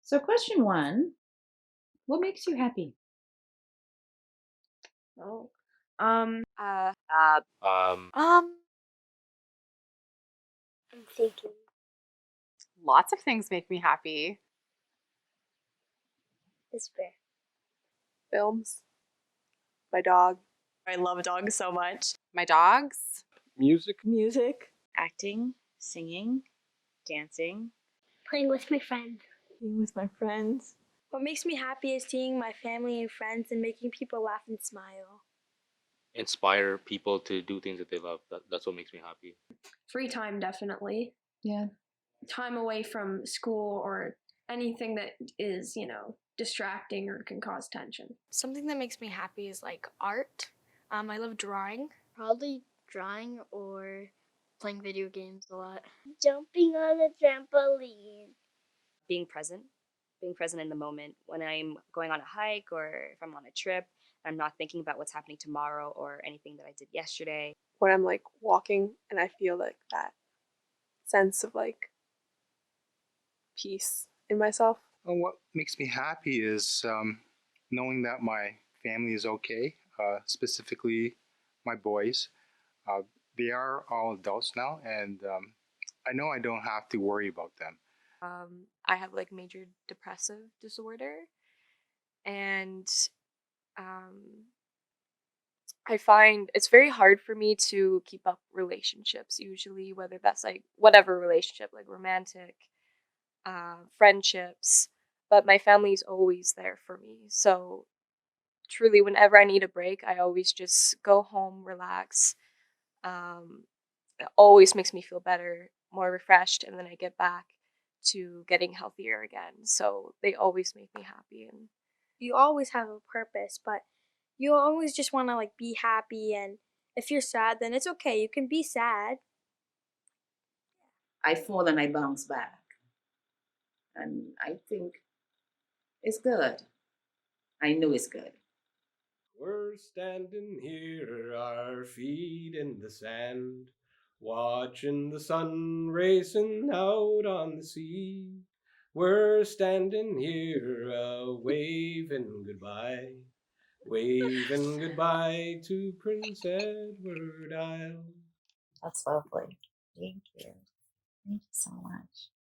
So question 1, what makes you happy? Oh. I'm thinking. Lots of things make me happy. It's fair. Films. My dog. I love dogs so much. My dogs. Music. Acting, singing, dancing. Playing with my friends. Being with my friends. What makes me happy is seeing my family and friends and making people laugh and smile. Inspire people to do things that they love. That's what makes me happy. Free time, definitely. Yeah. Time away from school or anything that is, distracting or can cause tension. Something that makes me happy is like art. I love drawing. Probably drawing or playing video games a lot. Jumping on a trampoline. Being present in the moment when I'm going on a hike or if I'm on a trip. I'm not thinking about what's happening tomorrow or anything that I did yesterday. When I'm like walking and I feel like that sense of like peace in myself. Well, what makes me happy is knowing that my family is okay, specifically my boys. They are all adults now, and I know I don't have to worry about them. I have like major depressive disorder, and I find it's very hard for me to keep up relationships usually, whether that's like whatever relationship, like romantic, friendships, but my family's always there for me. So truly, whenever I need a break, I always just go home, relax. It always makes me feel better, more refreshed, and then I get back to getting healthier again. So they always make me happy. And You always have a purpose, but you always just want to like be happy, and if you're sad, then it's okay. You can be sad. I fall and I bounce back. And I think it's good. I know it's good. We're standing here, our feet in the sand, watching the sun racing out on the sea. We're standing here, waving goodbye to Prince Edward Isle. That's lovely. Thank you. Thank you so much.